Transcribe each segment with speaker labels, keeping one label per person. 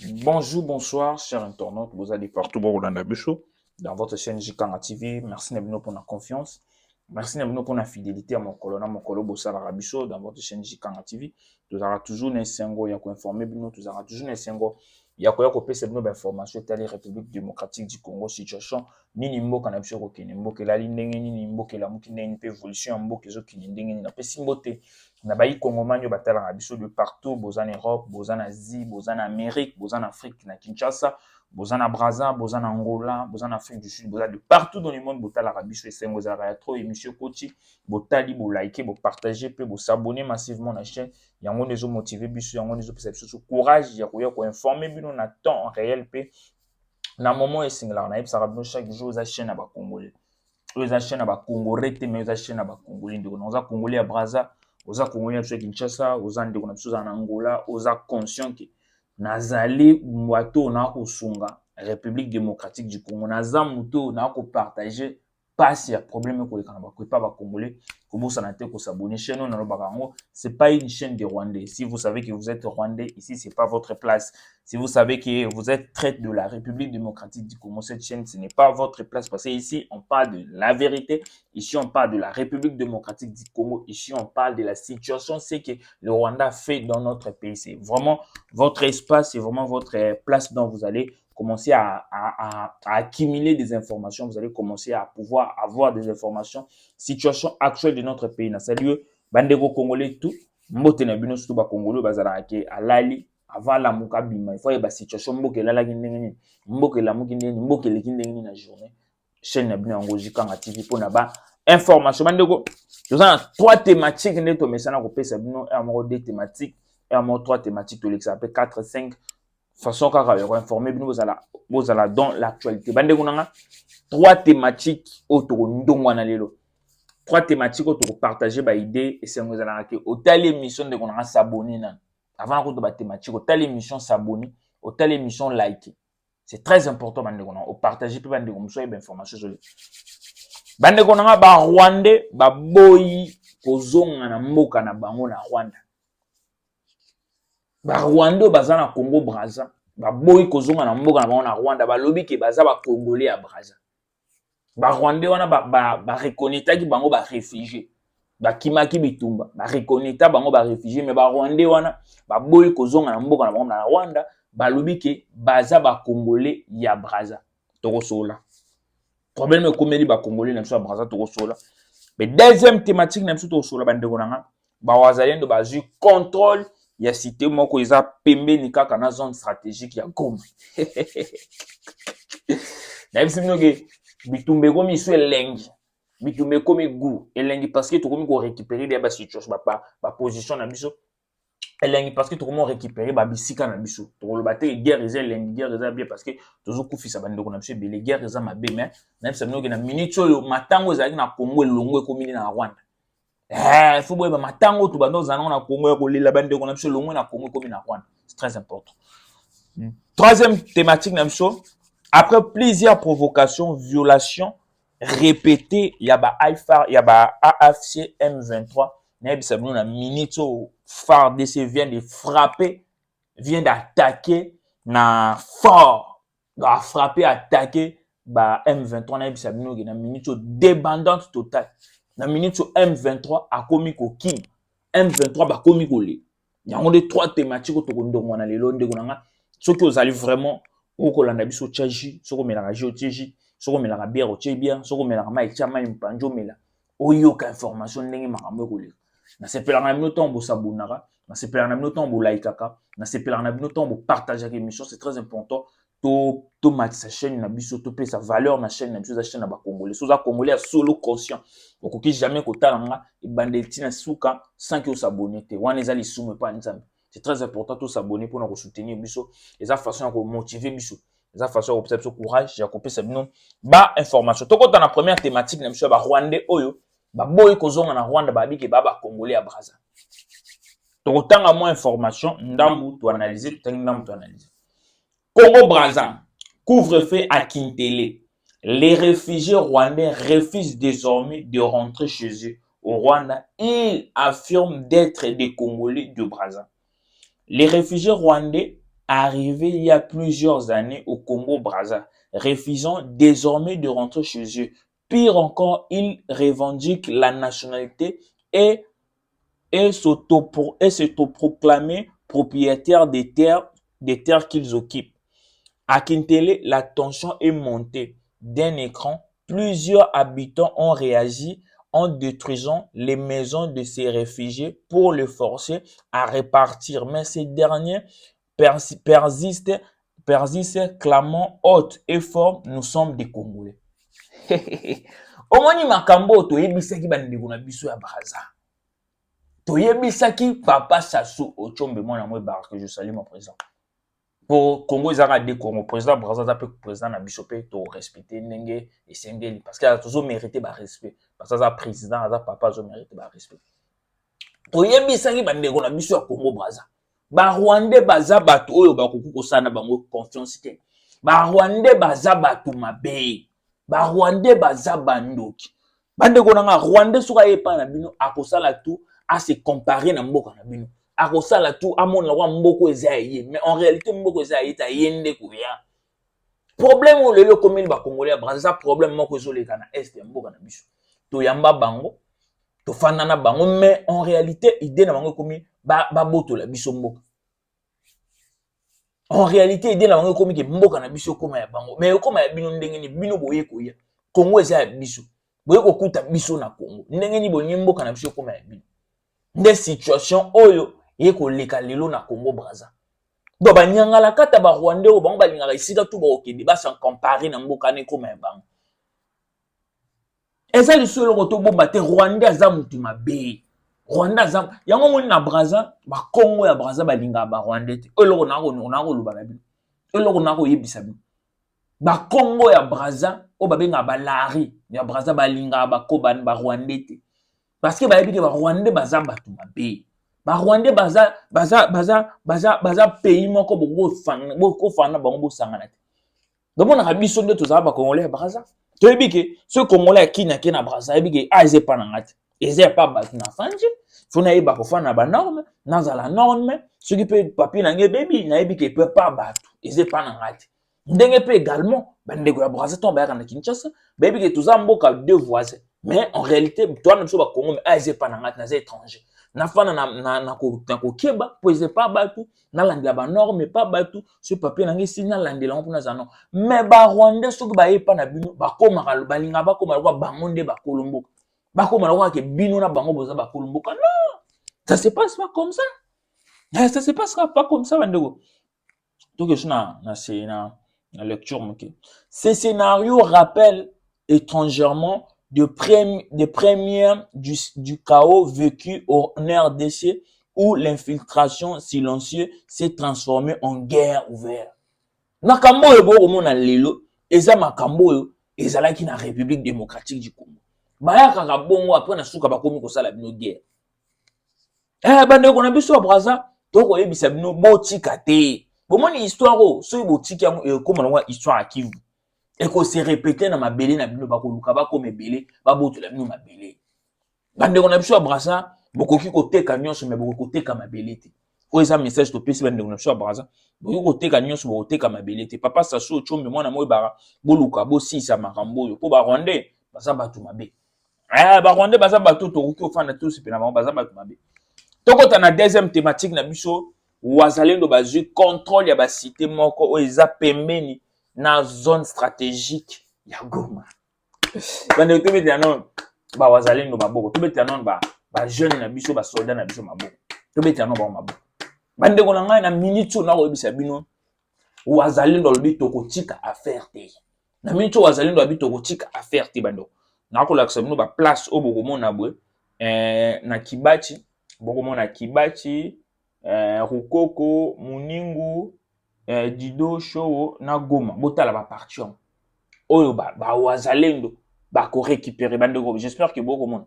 Speaker 1: Bonjour, bonsoir, chers internautes. Vous allez partout, dans votre chaîne Jikanga TV. Merci Nabino pour la confiance. Merci Nabino pour la fidélité à mon colonel, mon colo Bossala Rabicho dans votre chaîne Jikanga TV. Vous aurez toujours un single, il y a informé, vous aurez toujours un single. Il y a quoi que c'est d'information telle République démocratique du Congo situation ni nimbo kana biso ko kenembo ke la lindenge ni nimbo ke la mukinde ni pe évolution mbo ke zo kinindenge ni na pe simbote na bayi Congo manyo batala na biso de partout bozana Europe bozana Asie bozana Amérique bozana Afrique na Kinshasa bozana Brazza bozana Angola bozana Afrique du Sud bozana de partout dans le monde botala na biso esengo za trop émission Koti botali bo liker bo partager pe bo s'abonner massivement na chaîne yango nezo motiver biso yango nezo pesa biso courage ya ko informer bino na temps réel pe na moment esengela na yebisaka bino chaque jour oza chaîne ya bacongolais oyo eza chaîne ya bacongolais te mais oza chaîne ya bacongolais ndeko na oza congolais ya Brazza oza congolais ya biso ya Kinshasa oza ndeko na biso oza na Angola oza conscient ke nazali moto oyo naa kosunga République démocratique du Congo naza moto oyo naa kopartage pasi ya problème ekoleka na bakwepa bacongolais kobosana te kosabone chaîne oyo nalobaka yango c'est pas une chaîne de Rwandais. Si vous savez que vous êtes Rwandais ici c'est pas votre place. Si vous savez que vous êtes traite de la République démocratique du Congo, cette chaîne, ce n'est pas votre place parce qu'ici, on parle de la vérité. Ici, on parle de la République démocratique du Congo. Ici, on parle de la situation, c'est que le Rwanda fait dans notre pays. C'est vraiment votre espace, c'est vraiment votre place dont vous allez commencer à accumuler des informations. Vous allez commencer à pouvoir avoir des informations. Situation actuelle de notre pays. Na salut, bandeko congolais tout. Mbote na bino surtout ba congolais bazala ke alali avant la muka bima il faut y ba situation mboke la ndenge nini mboke la muki ndenge mboke leki ndenge nini na journée chaîne na bino yango Jikanga TV pour na ba information bandeko nous avons trois thématiques neto mesana ko pesa bino et amoko deux thématiques et amoko trois thématiques to l'ex appelle 4 5 façon kaka ya informer bino vous allez dans l'actualité bandeko nanga trois thématiques autour ndongo na lelo trois thématiques autour partager ba idée et c'est nous allons que au telle émission de qu'on a s'abonner nan avant qu'on ba thématique au telle émission s'abonner au telle émission liker c'est très important bande qu'on a au partager puis bande qu'on soit information sur bande qu'on a ba Rwandais ba boyi kozonga na mboka na bango na Rwanda ba Rwanda bazana Congo Brazza ba boyi kozonga na mboka na bango na Rwanda ba lobi ke baza ba Congolais ya Brazza ba Rwandais wana ba reconnaître ki bango ba réfugiés ba kimaki bitumba ba reconnaître bango ba réfugiés mais ba Rwandais wana ba boyi kozonga na mboka na bango na Rwanda ba lobi ke baza ba Congolais ya Brazza toko sola problème komeli ba Congolais na biso Brazza toko sola mais deuxième thématique na biso toko sola bandeko nanga ba wazalendo ba ju contrôle ya cité moko eza pembeni kaka na zone stratégique ya Goma na biso binoke bitumbe komi iso elengi bitumbe komi gu elengi parce que tokomi ko récupérer des situation ba position na biso elengi parce que tokomi récupérer ba bisika na biso tokoloba te guerre eza elengi guerre eza bien parce que tozo kufisa bandeko na biso ebele guerre eza mabe mais na biso binoke na minute oyo matango ezalaki na Congo elongo ekomi na Rwanda faut boye ba matango to bando zanango na Congo ekolela bandeko na biso elongo na Congo ekomi na Rwanda c'est très important. Troisième thématique na biso après plusieurs provocations, violations répétées, il y a AFC M23, la minute FARDC vient de frapper, vient d'attaquer, na fort, a frappé, attaquer, M23, na minute débandante totale. Na minute M23 a commis ko king, M23 ba commis ko le. Il y a des trois thématiques au tour na lelo ndeko nanga. Ce que vous allez vraiment okolanda biso tchaji soko melaka jo tchaji soko melaka bière o bien soko melaka mai chama impanjo mela oyoka information ndenge makambo ekoleka na sepela na bino temps bo sabunaka na sepela na bino temps bo laikaka na sepela na bino temps bo partager émission c'est très important to matisa chaîne na biso to pesa valeur na chaîne na biso za chaîne na ba congolais so za congolais à solo conscient okoki jamais kotala nga e bandeti na suka sans que s'abonner te wana ezali sume pa nzambe. C'est très important de s'abonner pour nous soutenir biso et ça façon de motiver biso et ça façon de observer courage j'ai copié ça non ba information to ko dans la première thématique na biso ba Rwandais oyo ba boy kozonga na Rwanda ba biki ba Congolais à Brazza to ko tanga moins information ndambu to analyser to ndambu to analyser Congo Brazza couvre-feu à Kintele. Les réfugiés rwandais refusent désormais de rentrer chez eux au Rwanda. Ils affirment d'être des Congolais de Brazza. Les réfugiés rwandais arrivés il y a plusieurs années au Congo-Brazza, refusant désormais de rentrer chez eux. Pire encore, ils revendiquent la nationalité et s'autoproclamer propriétaires des terres qu'ils occupent. À Kintele, la tension est montée. D'un écran, plusieurs habitants ont réagi en détruisant les maisons de ces réfugiés pour les forcer à repartir. Mais ces derniers persistent, clamant haute et fort, nous sommes des Congolais. Omoni makambo toyebisaki bandeko na biso ya Brazza. Toyebisaki Papa Sassou Ochombe mwana mwe barke, je salue mon président. Pour Congo ezaka de Congo président Brazza za pe président na biso pe to respecter ndenge esengeli parce que a toujours mérité ba respect parce que za président za papa zo mérité ba respect. Toyebisaki bandeko na biso ya Congo Brazza. Ba Rwandais baza bato oyo bakoki kosana bango confiance te. Ba Rwandais baza bato mabe. Ba Rwandais baza bandoki. Bandeko na Rwandais soka yepa na bino akosala tout à se comparer na mboka na bino. Akosala tout amona wa mboko ezaye, mais en réalité mboko ezaye ta yende kuya. Problème o lelo komeli ba Congolais Brazza, problème moko ezoleka na est ya mboka na biso. To yamba bango, to fanana bango, mais en réalité idée na bango komi ba boto la biso mboka. En réalité idée na bango komi ke mboka na biso koma ya bango, mais koma ya bino ndenge ni bino boye koya. Congo eza ya biso. Boye kokuta biso na Congo. Ndenge ni bonye mboka na biso koma ya bino. Des situations oyo yeko leka lelo na Congo Brazza. Do ba nyangala kata ba Rwandais o bango balingaka isika tu ba okende ba sans comparer na mboka ne koma ya bango. Eza lisolo ko to bomba te Rwandais aza mutu mabe. Rwanda aza yango moni na Brazza ba Congo ya Brazza balinga ba Rwandais te. Eloko na ko luba na bino. Eloko na ko yebisa bino. Ba Congo ya Brazza o babenga ba lari ya Brazza balinga ba kobani ba Rwandais te. Parce que ba yebi ke ba Rwandais baza batu mabe. Ba Rwandais baza pays moko boko fana bango bo sangana te. Donc on a biso nde tozala ba Congolais Brazza. To yebi ke ce Congolais qui na Brazza yebi ke aize pa na ngati. Eze pa batu na fanje. Fona yeba ko fana ba norme, na za la norme, ce qui peut papier na nge baby na yebi ke peut pas batu. Eze pa na ngati. Ndenge pe également bandeko ya Brazza to ba na Kinshasa, baby ke toza mboka deux voisins. Mais en réalité, toi, nous sommes Congo, mais ils sont pas dans les étrangers. Na fana na ko keba, poser pas batou, na landi ba norme pas batou, ce papier na ngi sina landi la mpona za non. Mais ba Rwandais soki ba yepa na bino, ba koma balinga ba koma kwa bangonde ba kolombo. Ba koma kwa ke bino na bango boza ba kolombo. Non, ça se passe pas comme ça. Ça se passera pas comme ça bandeko. Donc je na lecture moké. Ces scénarios rappellent étrangèrement des premières du chaos vécu en RDC où l'infiltration silencieuse s'est transformée en guerre ouverte. Nakambo ebo mona lelo eza makambo yo ezalaki na République démocratique du Congo. Bayaka ka bongo après na suka bakomi ko sala bino guerre. Bandeko na biso Brazza to ko yebisa bino botika te. Bomoni histoire o so botika yango ekoma na histoire akivu. Et qu'on se répétait dans ma belé na bino ba ko luka ba ko mebele ba botu la bino ma belé. Bande ko na biso Brazza bokoki ko teka nyonso mais bokoki ko teka ma belé te. Ko eza message to pesi bande ko na biso Brazza bokoki ko teka nyonso bokoki teka ma belé te. Papa Sassou Ochombe mwana moyo bara bo luka bo sisa makambo yo po ba Rwandais baza batu mabe. Ba Rwandais baza batu to koki ofanda to sipe na baza batu mabe. Tokota na deuxième thématique na biso wazalendo bazui contrôle ya ba cité moko o eza pembeni na zone stratégique ya Goma. Bande to beti anon ba wazalendo maboko, to beti anon ba jeune na biso ba soldat na biso maboko. To beti anon ba maboko. Bande ko na ngai na minute na ko yebisa bino wazalendo lobi tokotika affaire te. Na minute wazalendo lobi tokotika affaire te bando. Na ko lakisa bino ba place o boko mona bwe na Kibachi, boko mona Kibachi, Rukoko, Muningu, Dido Show na Goma botala ba partion oyo ba wazalendo ba ko récupérer bande go. J'espère que beaucoup monde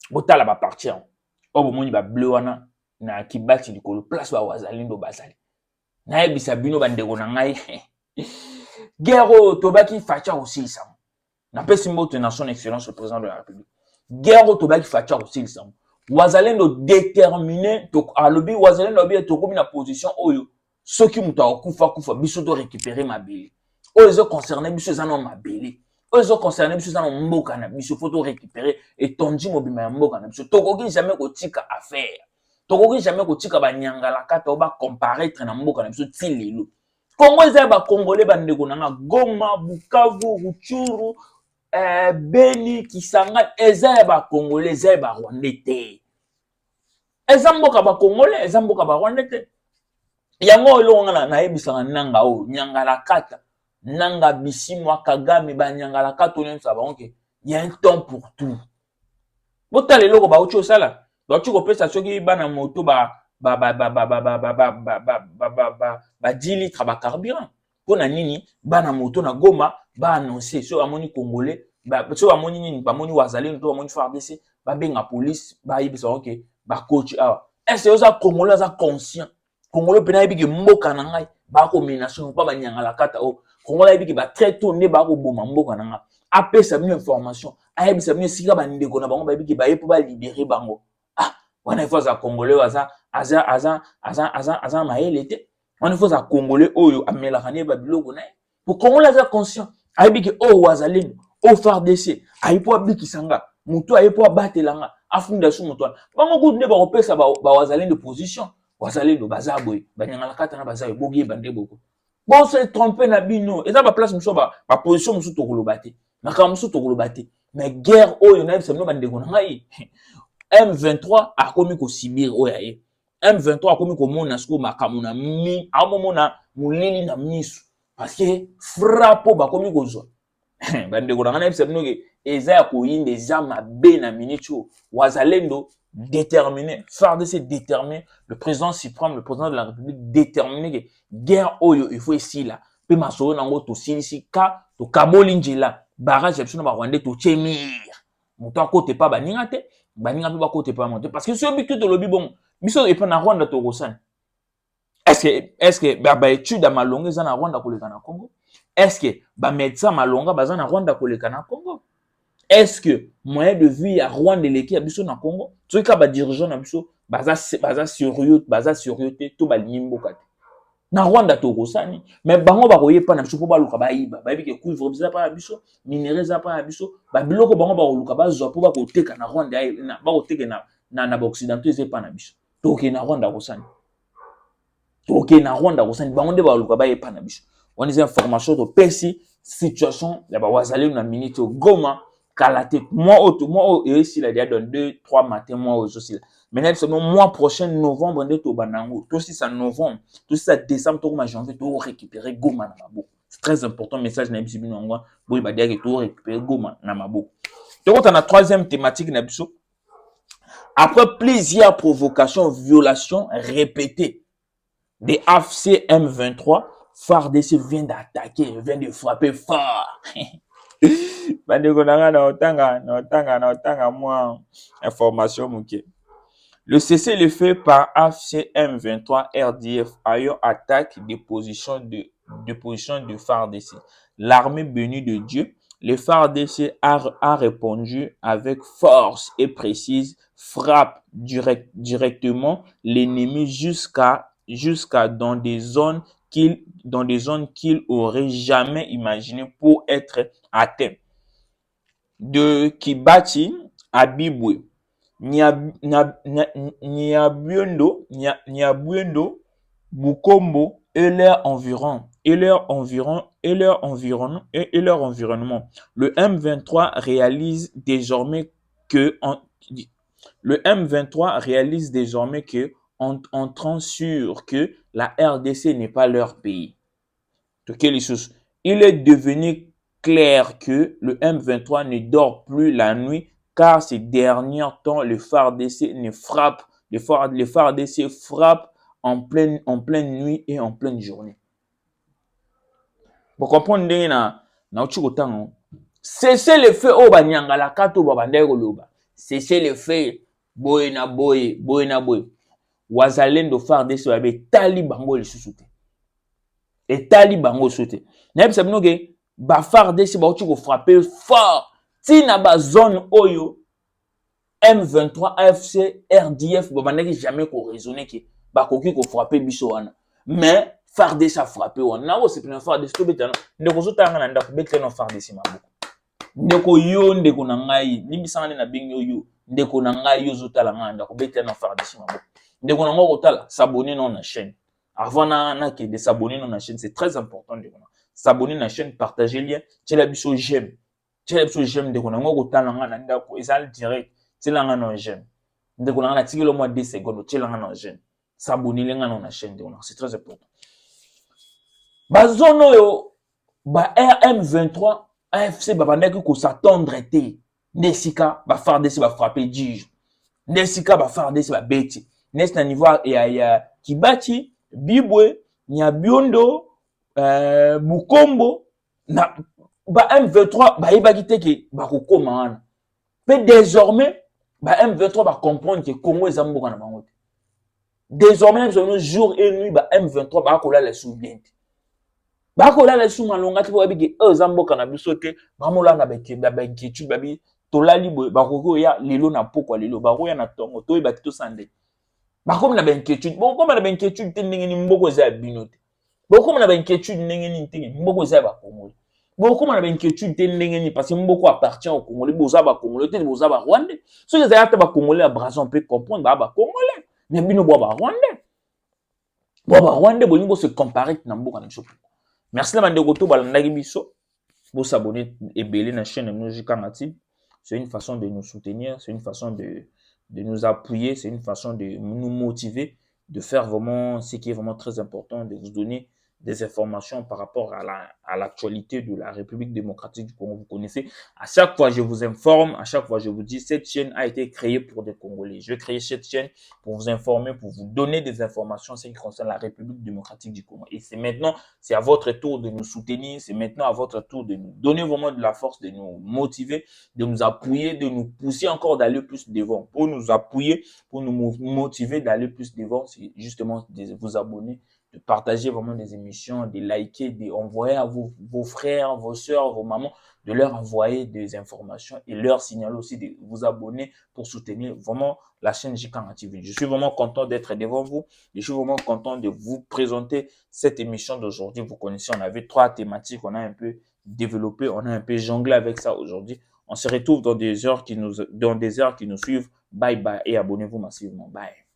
Speaker 1: botala ba partion o bo moni ba bleu wana na Kibachi likolo place ba wazalendo bazali na yebisa bino bande go na ngai guerre to baki facha aussi ça na pesi mboto na son excellence le président de la République. Guerre to baki facha aussi ça wazalendo déterminé to alobi wazalendo obi to komi na position oyo ceux qui m'ont kufa biso to récupérer ma belle. Eux ils ont concerné biso ça non ma belle. Eux ils ont concerné biso ça non mboka na biso faut to récupérer et tondi mobima ya mboka na biso. Tokoki jamais kotika affaire. Tokoki jamais kotika ba nyangala kata ba comparaître na mboka na biso ti lelo. Congo eza ba congolais ba ndeko na Goma, Bukavu, Rutshuru, Beni, Kisanga, eza ba congolais, eza ba rwandais te. Eza mboka ba congolais, eza mboka ba rwandais te. Yango elonga na yebisanga nanga o nyangala kata nanga bisimwa Kagame ba nyangala kata on ça ba OK il y a un temps pour tout bota leloko ba ucho sala ba ucho pesa soki bana moto ba 10 litres ba carburant pona nini bana moto na Goma ba annoncer so amoni congolais ba so amoni nini ba moni wazalendo to amoni FARDC ba benga police ba yebisa OK ba coach awa est-ce que ça congolais ça conscient Congolais pena yebi ke mboka na ngai ba ko menation pa ba nyangala kata o Congolais yebi ke ba très tôt ne ba ko boma mboka na ngai apesa une information ayebisa bino sika ba ndeko na bango ba yebi ke ba yepo ba libérer bango wana il faut za Congolais aza maele te wana il faut za Congolais oyo amelaka ne ba biloko na pour Congolais za conscient ayebi ke o wazalendo o FARDC ayepo abikisanga mutu ayepo abatelanga afunda su mutu bango ku ne ba kopesa ba wazalendo position wazalendo bazaboy banyangala kata na bazaboy bogi bande boko bon se tromper na bino eza ba place muso ba position muso to kolobate makama muso to kolobate mais guerre oyo na bisa bino bande ko ngai M23 akomi ko Sibir oya ye M23 akomi ko mona sko makamu na mi amomona mulili na misu parce que frappe ba komi ko zo bande ko ngai na bisa bino ke eza ya ko yinde eza mabe na minicho wazalendo déterminé, FARDC déterminé, le président suprême, le président de la République déterminé que guerre oyo il faut ici là. Pe masoro nango to silisi ka to kaboli njela barrage absolument ba Rwanda to chemir. Moto akote pa baninga te, baninga pe ba kote pa monter parce que ce but to lobi bon, biso e pa na Rwanda to kosana. Est-ce que ba étude à malonga za na Rwanda koleka na Congo? Est-ce que ba médecin malonga baza na Rwanda koleka na Congo? Est-ce que moyen de vie à Rwanda leki abiso na Congo ceux qui ba dirigeant na biso baza sérieux te to ba limboka te na Rwanda to kosani mais bango ba koyepa na biso po ba luka ba yiba ba yebi ke cuivre biso pa na biso minerais za pa na biso ba biloko bango ba luka ba zo po ba ko teka na Rwanda na ba ko teka na ba occidentaux ze pa na biso to ke na Rwanda kosani bango nde ba luka ba yepa na biso on des informations to pesi situation ya ba wazali na minute Goma Kalate, moi, et ici, il y a dans 2-3 matins, moi, aussi. Maintenant, c'est le mois prochain, novembre, on est au Banango. Tout si c'est novembre, tout si c'est décembre, tout janvier, tout récupérer Goma Namabo. C'est très important, message n'a pas bon, il va dire que tout récupérer Goma Namabo. Donc, on a la troisième thématique, Nabiso. Après plusieurs provocations, violations répétées des AFC M23, FARDC vient d'attaquer, vient de frapper fort. Bandeko nanga na otanga moi information muke. Le cessez-le-feu par AFC M23 RDF ayant attaque des positions de FARDC. L'armée bénie de Dieu, le FARDC a répondu avec force et précise, frappe directement l'ennemi jusqu'à dans des zones qu'il aurait jamais imaginé pour être atteint. De Kibati à Bibwe, Niabuendo, Bukombo et leur environnement. Le M23 réalise désormais que en entrant sur que la RDC n'est pas leur pays. Il est devenu clair que le M23 ne dort plus la nuit car ces derniers temps le FARDC frappe en pleine nuit et en pleine journée. Vous comprenez na uchukotango. Cessez le feu au banyangala kato babandai koloba. Cessez le feu boy na boy. Wazalendo FARDC babe tali bango lisusu te. Et tali bango soute. Na yebisa bino ke ba FARDC ba uchi ko frapper fort. Tina ba zone oyo M23 AFC RDF ba bandaki jamais ko raisonner ke ba koki ko frapper biso wana. Mais FARDC a frappé wana o c'est plein FARDC to betana ndeko zotanga na ndako betana FARDC maboko ndeko yo ndeko na ngai limbisanga na bingo yo ndeko na ngai yo zotala nga ndako betana FARDC maboko ndeko na ngo kotala s'abonner non na chaîne avant na que de s'abonner non na chaîne c'est très important ndeko na s'abonner na chaîne partager lien tela biso j'aime ndeko na ngo kotala nga na ndako ezal direct tela nga na j'aime ndeko na nga tikelo moi 2 secondes tela nga na j'aime s'abonner nga na chaîne ndeko na c'est très important. Bazono yo ba RM23 AFC babandaki ko s'attendre te nesika ba FARDC ba frapper juge nesika ba FARDC ba beti na niveau ya Kibati Bibwe Nyabiondo Bukombo na ba M23 ba yebaki te ke ba kokoma wana pe désormais ba M23 ba comprendre que Congo est mboka na bango désormais jour et nuit ba M23 ba kola la soubiente bakola la sous malonga ti bobi ke ezamboka na biso te bamola na inquiétude babi tolali boy bakoko ya lelo na pokwa lelo bako ya na tongo to ebaki to sande bakomi na inquiétude boko na inquiétude te ndenge ni mboko za bino te boko na inquiétude ndenge ni te mboko za ba Congolais boko na inquiétude te ndenge ni parce que mboko appartient au Congolais boza ba Congolais te boza ba Rwandais so les ayata ba Congolais à Brazon peut comprendre ba Congolais mais bino bo ba Rwandais bo se comparer na mboka na biso. Merci la bandeko to balandaki biso. Vous s'abonner et belé na chaîne Mnojikanga TV. C'est une façon de nous soutenir, c'est une façon de nous appuyer, c'est une façon de nous motiver, de faire vraiment ce qui est vraiment très important, de vous donner des informations par rapport à l'actualité de la République démocratique du Congo. Vous connaissez, à chaque fois je vous informe, à chaque fois je vous dis, cette chaîne a été créée pour des Congolais. Je crée cette chaîne pour vous informer, pour vous donner des informations en ce qui concerne la République démocratique du Congo. Et c'est maintenant, c'est à votre tour de nous soutenir, c'est maintenant à votre tour de nous donner vraiment de la force, de nous motiver, de nous appuyer, de nous pousser encore d'aller plus devant. Pour nous appuyer, pour nous motiver d'aller plus devant, c'est justement de vous abonner, de partager vraiment des émissions, de liker, d'envoyer à vos frères, vos soeurs, vos mamans, de leur envoyer des informations et leur signaler aussi de vous abonner pour soutenir vraiment la chaîne Jikanga TV. Je suis vraiment content d'être devant vous. Je suis vraiment content de vous présenter cette émission d'aujourd'hui. Vous connaissez, on avait 3 thématiques, on a un peu développé, on a un peu jonglé avec ça aujourd'hui. On se retrouve dans des heures qui nous suivent. Bye bye et abonnez-vous massivement. Bye.